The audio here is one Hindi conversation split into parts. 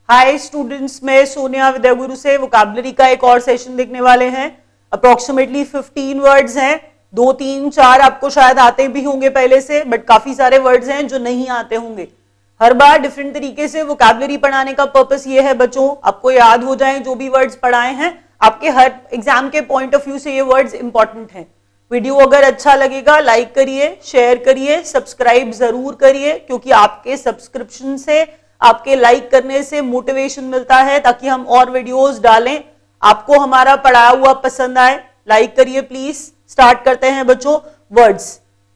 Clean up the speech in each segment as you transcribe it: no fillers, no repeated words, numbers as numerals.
हाय स्टूडेंट्स, मैं सोनिया विद्यागुरु से वोकैबुलरी का एक और सेशन देखने वाले हैं। अप्रोक्सीमेटली 15 वर्ड्स हैं। 2, 3, 4 आपको शायद आते भी होंगे पहले से, बट काफी सारे वर्ड्स हैं जो नहीं आते होंगे। हर बार डिफरेंट तरीके से वोकैबुलरी पढ़ाने का पर्पस ये है बच्चों, आपको याद हो जाए जो भी वर्ड्स पढ़ाए हैं। आपके हर एग्जाम के पॉइंट ऑफ व्यू से ये वर्ड्स इंपॉर्टेंट हैं। वीडियो अगर अच्छा लगेगा लाइक करिए, शेयर करिए, सब्सक्राइब जरूर करिए, क्योंकि आपके सब्सक्रिप्शन से, आपके लाइक करने से मोटिवेशन मिलता है ताकि हम और वीडियोस डालें। आपको हमारा पढ़ाया हुआ पसंद आए, लाइक करिए प्लीज। स्टार्ट करते हैं बच्चों। वर्ड्स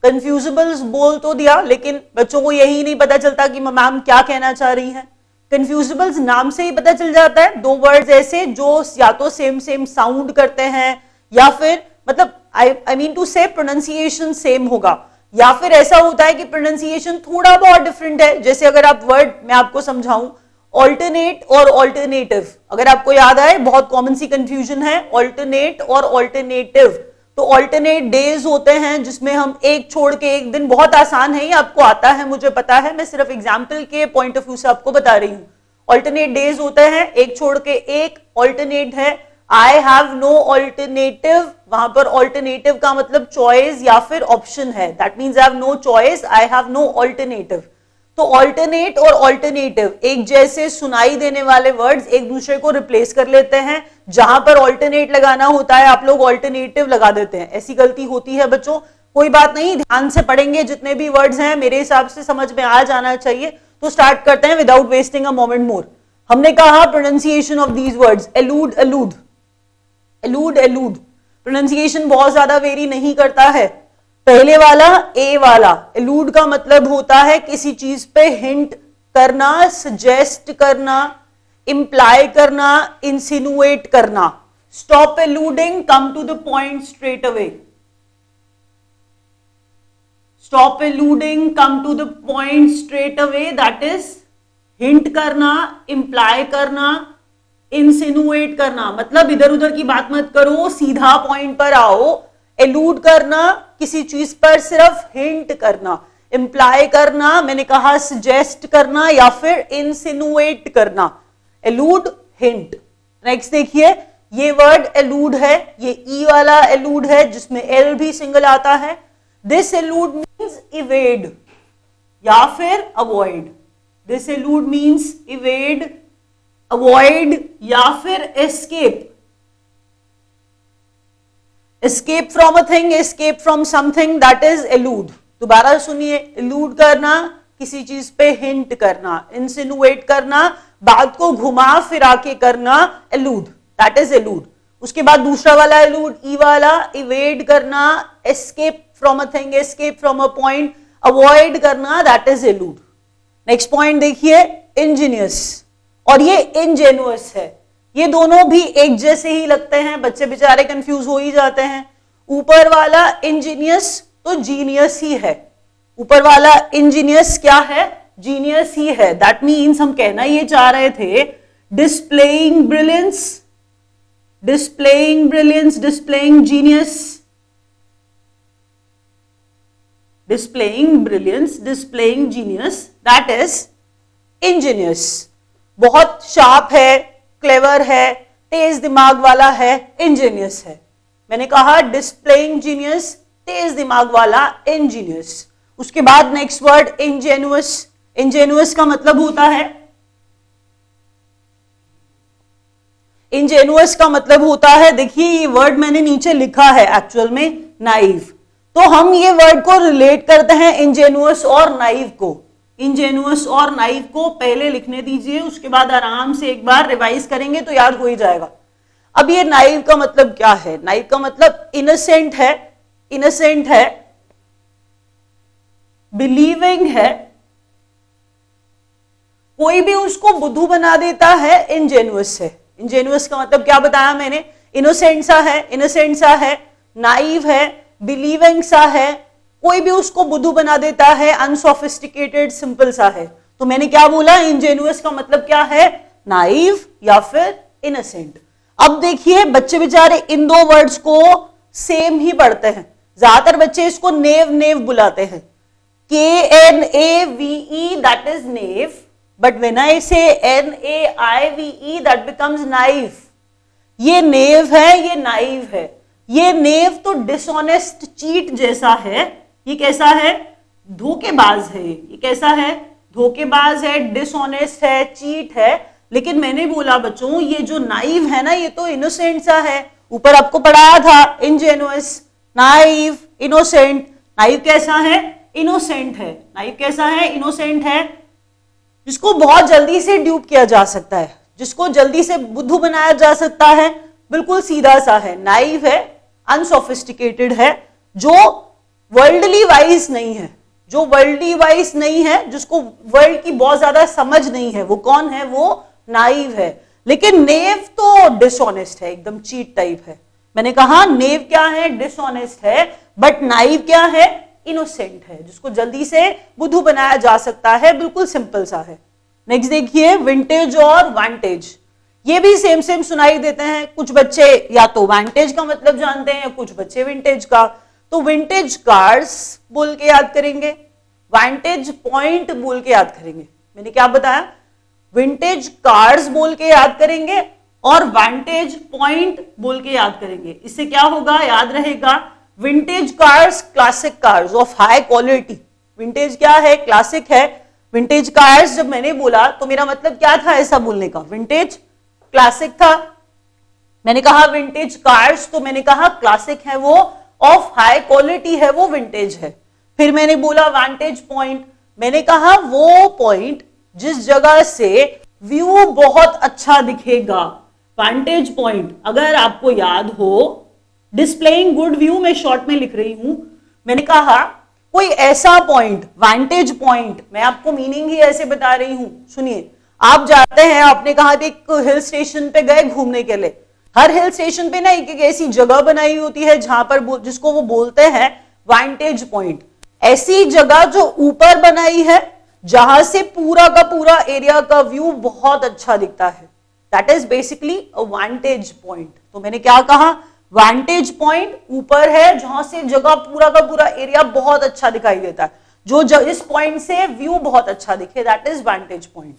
कंफ्यूजिबल्स बोल तो दिया, लेकिन बच्चों को यही नहीं पता चलता कि मैम क्या कहना चाह रही हैं। कंफ्यूजिबल्स नाम से ही पता चल जाता है। 2 वर्ड्स ऐसे जो या तो सेम साउंड करते हैं, या फिर मतलब आई मीन टू से प्रोनाउंसिएशन सेम होगा, या फिर ऐसा होता है कि प्रोनाउंसिएशन थोड़ा बहुत डिफरेंट है। जैसे अगर आप वर्ड मैं आपको समझाऊं, ऑल्टरनेट और ऑल्टरनेटिव, अगर आपको याद आए बहुत कॉमन सी कंफ्यूजन है ऑल्टरनेट और ऑल्टरनेटिव। तो ऑल्टरनेट डेज होते हैं जिसमें हम एक छोड़ के एक दिन, बहुत आसान है, ये आपको आता है मुझे पता है, मैं सिर्फ एग्जाम्पल के पॉइंट ऑफ व्यू से आपको बता रही हूँ। ऑल्टरनेट डेज होते हैं एक छोड़ के एक, ऑल्टरनेट है आई हैव नो ऑल्टरनेटिव। वहां पर ऑल्टरनेटिव का मतलब चॉइस या फिर ऑप्शन है, that means I have no choice, I have no alternative. तो ऑल्टरनेट और ऑल्टरनेटिव एक जैसे सुनाई देने वाले वर्ड्स एक दूसरे को रिप्लेस कर लेते हैं। जहां पर ऑल्टरनेट लगाना होता है आप लोग ऑल्टरनेटिव लगा देते हैं। ऐसी गलती होती है बच्चों, कोई बात नहीं, ध्यान से पढ़ेंगे। जितने भी वर्ड्स हैं मेरे हिसाब से समझ में आ जाना चाहिए। तो स्टार्ट करते हैं without wasting a moment more. हमने कहा pronunciation of these words, allude allude, allude allude. Pronunciation बहुत ज्यादा वेरी नहीं करता है। पहले वाला ए वाला, एलूड का मतलब होता है किसी चीज पे हिंट करना, सजेस्ट करना, इंप्लाई करना, इंसिनुएट करना। Stop alluding, come to the point straight away. Stop alluding, come to the point straight away, that is hint करना, इंप्लाई करना, इंसिनुएट करना। मतलब इधर उधर की बात मत करो, सीधा पॉइंट पर आओ। एलूड करना, किसी चीज पर सिर्फ हिंट करना, इंप्लाई करना, मैंने कहा सजेस्ट करना या फिर इंसिनुएट करना। एलूड, हिंट। नेक्स्ट देखिए, ये वर्ड एलूड है, ये ई वाला एलूड है जिसमें एल भी सिंगल आता है। दिस एलूड मीन्स इवेड या फिर avoid. This allude means evade, avoid या फिर escape. Escape from a thing, escape from something, that is allude. दोबारा सुनिए, एलूड करना, किसी चीज पे हिंट करना, इंसिनुएट करना, बात को घुमा फिरा के करना, एलूड, दैट इज एलूड। उसके बाद दूसरा वाला एलूड, ई वाला, इवेड करना, escape from a thing, escape from a point, avoid करना, दैट इज एलूड। नेक्स्ट पॉइंट देखिए, इंजीनियस और ये इनजेन्युअस है। ये दोनों भी एक जैसे ही लगते हैं, बच्चे बेचारे कंफ्यूज हो ही जाते हैं। ऊपर वाला इंजीनियस तो जीनियस ही है। ऊपर वाला इंजीनियस क्या है? जीनियस ही है। दैट मीन्स हम कहना ये चाह रहे थे displaying brilliance, displaying brilliance, displaying genius, displaying brilliance, displaying genius, that is Angénieux. बहुत शार्प है, क्लेवर है, तेज दिमाग वाला है, इंजीनियस है। मैंने कहा डिस्प्लेइंग जीनियस, तेज दिमाग वाला, इंजीनियस। उसके बाद नेक्स्ट वर्ड इंजेन्युअस। इंजेन्युअस का मतलब होता है, इंजेन्युअस का मतलब होता है, देखिए ये वर्ड मैंने नीचे लिखा है एक्चुअल में नाइव। तो हम ये वर्ड को रिलेट करते हैं इंजेन्युअस और नाइव को। इंजेन्युअस और नाइव को पहले लिखने दीजिए, उसके बाद आराम से एक बार रिवाइज करेंगे तो याद हो ही जाएगा। अब ये नाइव का मतलब क्या है? नाइव का मतलब इनोसेंट है, इनोसेंट है, बिलीविंग है, कोई भी उसको बुद्धू बना देता है, इंजेन्युअस है। इंजेन्युअस का मतलब क्या बताया मैंने? इनोसेंट सा है, इनोसेंट सा है, नाइव है, बिलीविंग सा है, कोई भी उसको बुद्धू बना देता है, अनसोफिस्टिकेटेड, सिंपल सा है। तो मैंने क्या बोला? इंजेन्युअस का मतलब क्या है? नाइव या फिर इनोसेंट। अब देखिए बच्चे बेचारे इन 2 वर्ड्स को सेम ही पढ़ते हैं। ज्यादातर बच्चे इसको नेव नेव बुलाते हैं, KNAVE, that is naive. but when I say NAIVE that becomes naive. ये नेव है, ये नाइव है। ये नेव तो डिसऑनेस्ट, चीट जैसा है। ये कैसा है? धोखेबाज है। ये कैसा है? धोखेबाज है, डिसऑनेस्ट है, चीट है। लेकिन मैंने बोला बच्चों ये जो नाइव है ना, ये तो इनोसेंट सा है। ऊपर आपको पढ़ाया था इनजेन्युअस, नाइव, इनोसेंट। नाइव कैसा है? इनोसेंट है। नाइव कैसा है? इनोसेंट है, जिसको बहुत जल्दी से ड्यूप किया जा सकता है, जिसको जल्दी से बुद्धू बनाया जा सकता है। बिल्कुल सीधा सा है, नाइव है, अनसोफिस्टिकेटेड है, जो वर्ल्डली वाइज नहीं है, जो वर्ल्डली वाइज नहीं है, जिसको वर्ल्ड की बहुत ज्यादा समझ नहीं है, वो कौन है? वो नाइव है। लेकिन नेव तो डिसऑनेस्ट है, एकदम चीट टाइप है। मैंने कहा नेव क्या है? डिसऑनेस्ट है। बट नाइव क्या है? इनोसेंट है, जिसको जल्दी से बुद्धू बनाया जा सकता है। बिल्कुल सिंपल सा है। नेक्स्ट देखिए, विंटेज और वांटेज। ये भी सेम सेम सुनाई देते हैं। कुछ बच्चे या तो वांटेज का मतलब जानते हैं, कुछ बच्चे विंटेज का। तो विंटेज कार्स बोल के याद करेंगे, वांटेज पॉइंट बोल के याद करेंगे। मैंने क्या बताया? विंटेज कार्स बोल के याद करेंगे और वांटेज पॉइंट बोल के याद करेंगे। इससे क्या होगा? याद रहेगा, vintage cars classic cars of high quality. Vintage क्या है? क्लासिक है। विंटेज कार्स जब मैंने बोला तो मेरा मतलब क्या था ऐसा बोलने का? विंटेज क्लासिक था। मैंने कहा विंटेज कार्स, तो मैंने कहा क्लासिक है वो, ऑफ हाई क्वालिटी है वो, विंटेज है। फिर मैंने बोला वांटेज पॉइंट, मैंने कहा वो पॉइंट जिस जगह से व्यू बहुत अच्छा दिखेगा। वांटेज पॉइंट, अगर आपको याद हो, डिस्प्लेइंग गुड व्यू मैं शॉर्ट में लिख रही हूं। मैंने कहा कोई ऐसा पॉइंट, वांटेज पॉइंट, मैं आपको मीनिंग ही ऐसे बता रही हूं। सुनिए, आप जाते हैं, आपने कहा एक हिल स्टेशन पे गए घूमने के लिए। हर हिल स्टेशन पे ना एक एक ऐसी जगह बनाई होती है जहां पर जिसको वो बोलते हैं वांटेज पॉइंट। ऐसी जगह जो ऊपर बनाई है जहां से पूरा का पूरा एरिया का व्यू बहुत अच्छा दिखता है, that is basically a vantage point. तो मैंने क्या कहा? वांटेज पॉइंट ऊपर है जहां से जगह पूरा का पूरा एरिया बहुत अच्छा दिखाई देता है, जो इस पॉइंट से व्यू बहुत अच्छा दिखे, that is vantage point.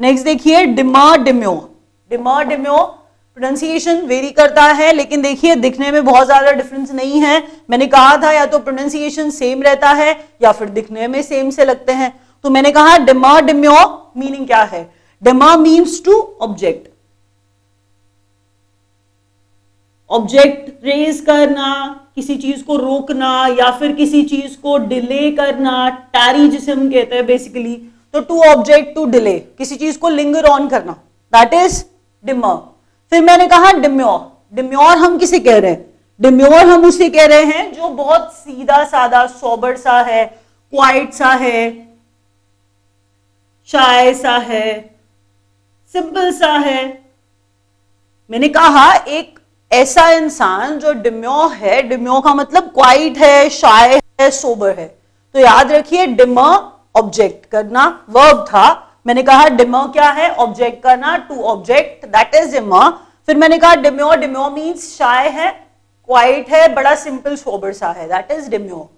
Next देखिए, डिमर डिम्यो। डिमर डिम्यो प्रोनाउंसिएशन वेरी करता है, लेकिन देखिए दिखने में बहुत ज्यादा डिफरेंस नहीं है। मैंने कहा था या तो प्रोनाउंसिएशन सेम रहता है या फिर दिखने में सेम से लगते हैं। तो मैंने कहा डिमर डिम्यो मीनिंग क्या है? Demur means to object, object raise करना, किसी चीज को रोकना या फिर किसी चीज को डिले करना, टैरी जिसे हम कहते हैं बेसिकली। तो टू ऑब्जेक्ट टू डिले, किसी चीज को लिंगर ऑन करना, दैट इज डिमर। फिर मैंने कहा डिम्योर। डिम्योर हम किसे कह रहे हैं? डिम्योर हम उसे कह रहे हैं जो बहुत सीधा साधा, सोबर सा है, क्वाइट सा है, शाय सा है, सिंपल सा है। मैंने कहा एक ऐसा इंसान जो डिम्यो है, डिम्यो का मतलब क्वाइट है, शाय है, सोबर है। तो याद रखिए डिमर ऑब्जेक्ट करना वर्ब था। मैंने कहा डिमर क्या है? ऑब्जेक्ट करना, to object, that is demur. फिर मैंने कहा डिम्यो, डिम्यो मीन्स शाय है, क्वाइट है, बड़ा सिंपल सोबर सा है, दैट इज डिम्यो।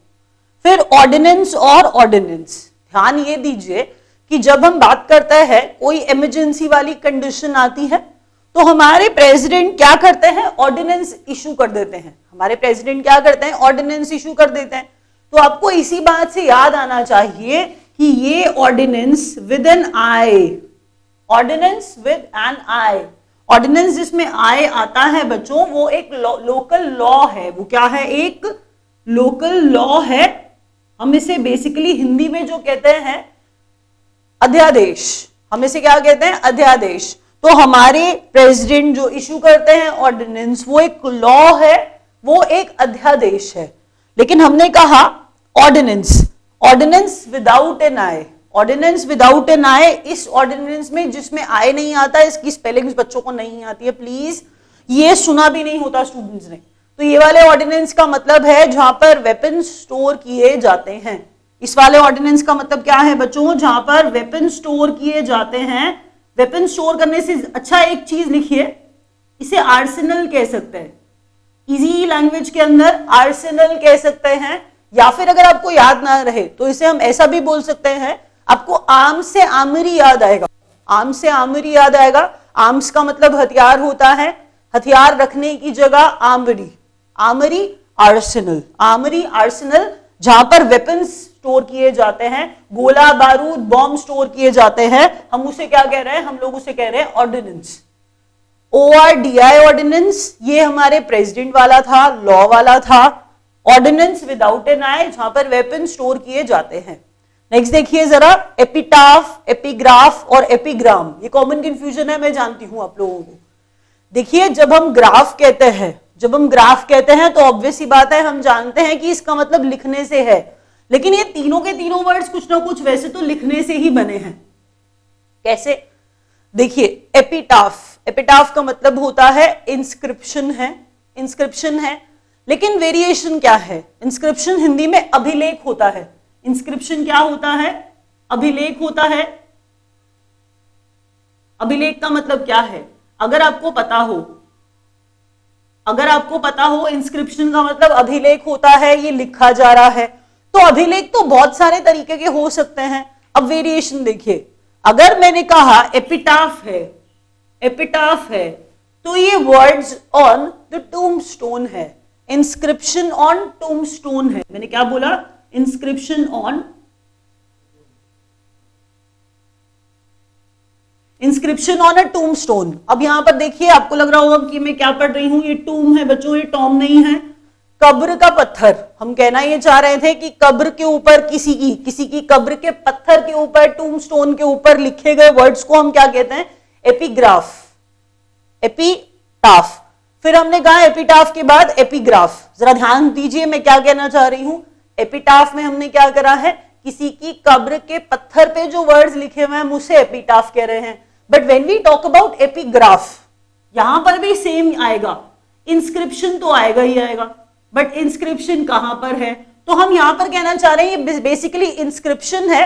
फिर ऑर्डिनेंस और ऑर्डिनेंस। ध्यान ये दीजिए कि जब हम बात करते हैं कोई इमरजेंसी वाली कंडीशन आती है तो हमारे प्रेसिडेंट क्या करते हैं? ऑर्डिनेंस इशू कर देते हैं। हमारे प्रेसिडेंट क्या करते हैं? ऑर्डिनेंस इशू कर देते हैं। तो आपको इसी बात से याद आना चाहिए कि ये ordinance with an I, ordinance with an I, ordinance जिसमें आई आता है बच्चों, वो एक लोकल लॉ है। वो क्या है? एक लोकल लॉ है। हम इसे बेसिकली हिंदी में जो कहते हैं अध्यादेश, हम इसे क्या कहते हैं? अध्यादेश। तो हमारे प्रेसिडेंट जो इशू करते हैं ऑर्डिनेंस, वो एक लॉ है, वो एक अध्यादेश है। लेकिन हमने कहा ordinance, ordinance without an I, ordinance without an I. इस ऑर्डिनेंस में जिसमें आई नहीं आता, इसकी स्पेलिंग बच्चों को नहीं आती है, प्लीज, ये सुना भी नहीं होता स्टूडेंट्स ने। तो ये वाले ऑर्डिनेंस का मतलब है जहां पर वेपन स्टोर किए जाते हैं। इस वाले ऑर्डिनेंस का मतलब क्या है बच्चों? जहां पर वेपन स्टोर किए जाते हैं। वेपन स्टोर करने से अच्छा एक चीज लिखिए, इसे आर्सेनल कह सकते हैं, इजी लैंग्वेज के अंदर आर्सेनल कह सकते हैं। या फिर अगर आपको याद ना रहे तो इसे हम ऐसा भी बोल सकते हैं, आपको आर्म्स से आर्मरी याद आएगा, आर्म्स से आर्मरी याद आएगा। आर्म्स का मतलब हथियार होता है, हथियार रखने की जगह armoury, armoury Arsenal, armoury Arsenal जहां पर वेपन्स स्टोर किए जाते हैं, गोला बारूद बॉम्ब स्टोर किए जाते हैं, हम उसे क्या कह रहे हैं, हम लोग उसे कह रहे हैं ऑर्डिनेंस। ORDI ऑर्डिनेंस, ये हमारे प्रेसिडेंट वाला था, लॉ वाला था। ऑर्डिनेंस विदाउट एन आई, जहां पर वेपन स्टोर किए जाते हैं। नेक्स्ट देखिए जरा, एपिटाफ, एपिग्राफ और एपिग्राम, ये कॉमन कंफ्यूजन है, मैं जानती हूं आप लोगों को। देखिए जब हम ग्राफ कहते हैं, जब हम ग्राफ कहते हैं तो ऑब्वियस सी बात है, हम जानते हैं कि इसका मतलब लिखने से है, लेकिन ये तीनों के तीनों वर्ड्स कुछ ना कुछ वैसे तो लिखने से ही बने हैं। कैसे? देखिए एपिटाफ, एपिटाफ का मतलब होता है इंस्क्रिप्शन है, इंस्क्रिप्शन है, लेकिन वेरिएशन क्या है? इंस्क्रिप्शन हिंदी में अभिलेख होता है। इंस्क्रिप्शन क्या होता है? अभिलेख होता है। अभिलेख का मतलब क्या है? अगर आपको पता हो, अगर आपको पता हो इंस्क्रिप्शन का मतलब अभिलेख होता है, ये लिखा जा रहा है, तो अभिलेख तो बहुत सारे तरीके के हो सकते हैं। अब वेरिएशन देखिए, अगर मैंने कहा एपिटाफ है, एपिटाफ है, तो ये वर्ड्स ऑन द टूम्बस्टोन है, इंस्क्रिप्शन ऑन टूम्बस्टोन है। मैंने क्या बोला? Inscription on, inscription on a tombstone. अब यहां पर देखिए, आपको लग रहा होगा कि मैं क्या पढ़ रही हूं, ये टूम है बच्चों, ये टॉम नहीं है। कब्र का पत्थर, हम कहना ये चाह रहे थे कि कब्र के ऊपर किसी की कब्र के पत्थर के ऊपर, टूम्बस्टोन के ऊपर लिखे गए वर्ड्स को हम क्या कहते हैं? Epigraph, epitaph. फिर हमने कहा एपिटाफ के बाद एपिग्राफ। जरा ध्यान दीजिए मैं क्या कहना चाह रही हूं। एपिटाफ में हमने क्या करा है? किसी की कब्र के पत्थर पे जो वर्ड्स लिखे हुए हैं हम उसे एपिटाफ कह रहे हैं। But when we talk about epigraph, यहां पर भी सेम आएगा, इंस्क्रिप्शन तो आएगा ही आएगा, बट इंस्क्रिप्शन कहां पर है? तो हम यहां पर कहना चाह रहे हैं ये बेसिकली इंस्क्रिप्शन है,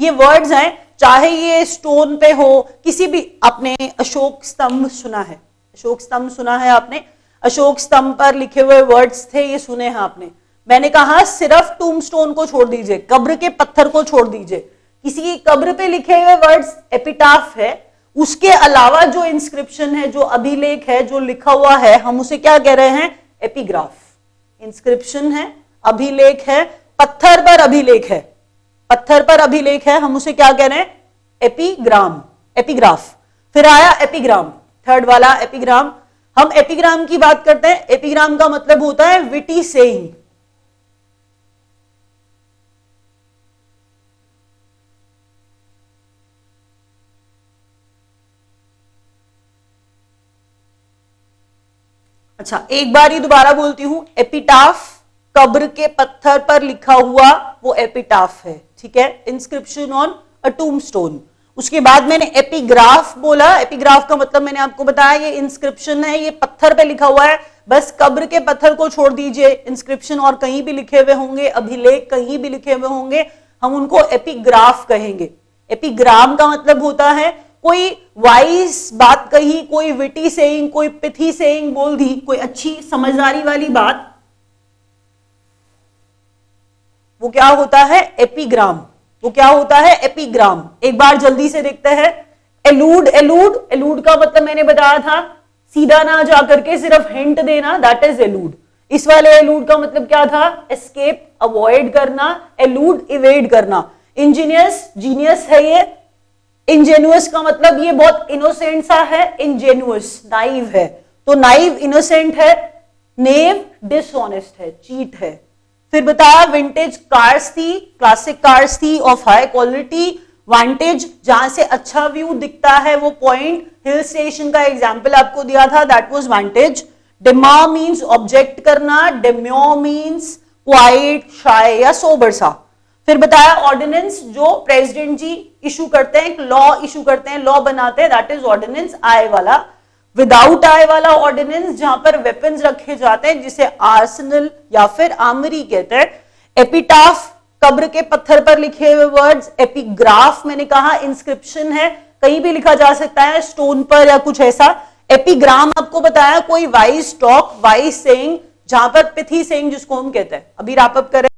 ये वर्ड्स हैं, चाहे ये स्टोन पे हो, किसी भी, आपने अशोक स्तंभ सुना है, अशोक स्तंभ सुना है आपने, अशोक स्तंभ पर लिखे हुए वर्ड्स थे, ये सुने हैं आपने। मैंने कहा सिर्फ टूम्बस्टोन को छोड़ दीजिए, कब्र के पत्थर को छोड़ दीजिए, किसी की कब्र पे लिखे हुए वर्ड्स एपिटाफ है, उसके अलावा जो इंस्क्रिप्शन है, जो अभिलेख है, जो लिखा हुआ है, हम उसे क्या कह रहे हैं? एपिग्राफ। इंस्क्रिप्शन है, अभिलेख है, पत्थर पर अभिलेख है, पत्थर पर अभिलेख है, हम उसे क्या कह रहे हैं? Epigram, epigraph. फिर आया एपिग्राम, थर्ड वाला एपिग्राम। हम एपिग्राम की बात करते हैं। एपिग्राम का मतलब होता है विटी सेइंग। अच्छा, एक बार ही दोबारा बोलती हूं, एपिटाफ, कब्र के पत्थर पर लिखा हुआ वो एपिटाफ है, ठीक है, इंस्क्रिप्शन ऑन अ टूम्बस्टोन। उसके बाद मैंने एपिग्राफ बोला, एपिग्राफ का मतलब मैंने आपको बताया ये इंस्क्रिप्शन है, ये पत्थर पे लिखा हुआ है, बस कब्र के पत्थर को छोड़ दीजिए, इंस्क्रिप्शन और कहीं भी लिखे हुए होंगे, अभिलेख कहीं भी लिखे हुए होंगे, हम उनको एपिग्राफ कहेंगे। एपिग्राम का मतलब होता है कोई वाइज बात कही, कोई विटी सेइंग, कोई पिथी सेइंग बोल दी, कोई अच्छी समझदारी वाली बात, वो क्या होता है? एपिग्राम। वो क्या होता है? एपिग्राम। एक बार जल्दी से देखते हैं। एलूड, एलूड, एलूड का मतलब मैंने बताया था सीधा ना जाकर के सिर्फ हिंट देना, दैट इज एलूड। इस वाले एलूड का मतलब क्या था? एस्केप, अवॉइड करना, एलूड इवेड करना। इंजीनियस, जीनियस है ये। इंजेन्युअस का मतलब ये बहुत इनोसेंट सा है, इंजेन्युअस नाइव है, तो नाइव इनोसेंट है, नेव डिसऑनेस्ट है, चीट है। फिर बताया विंटेज कार्स थी, क्लासिक कार्स थी ऑफ हाई क्वालिटी। वांटेज जहां से अच्छा व्यू दिखता है वो पॉइंट, हिल स्टेशन का एग्जांपल आपको दिया था, दैट वाज वांटेज। डेमा मींस ऑब्जेक्ट करना, डेम्यो मींस क्वाइट, शाय या सोबर सा। फिर बताया ऑर्डिनेंस, जो प्रेसिडेंट जी इशू करते हैं, लॉ इशू करते हैं, लॉ बनाते हैं, दैट इज ऑर्डिनेंस। आई वाला, विदाउट आई वाला ऑर्डिनेंस जहां पर वेपन्स रखे जाते हैं, जिसे आर्सेनल या फिर आर्मरी कहते हैं। एपिटाफ, कब्र के पत्थर पर लिखे हुए वर्ड्स। एपिग्राफ मैंने कहा इंस्क्रिप्शन है, कहीं भी लिखा जा सकता है, स्टोन पर या कुछ ऐसा। एपिग्राम आपको बताया कोई वाइज टॉक, वाइज सेइंग, जहां पर पिथी सेइंग जिसको हम कहते हैं। अभी रैप अप करें।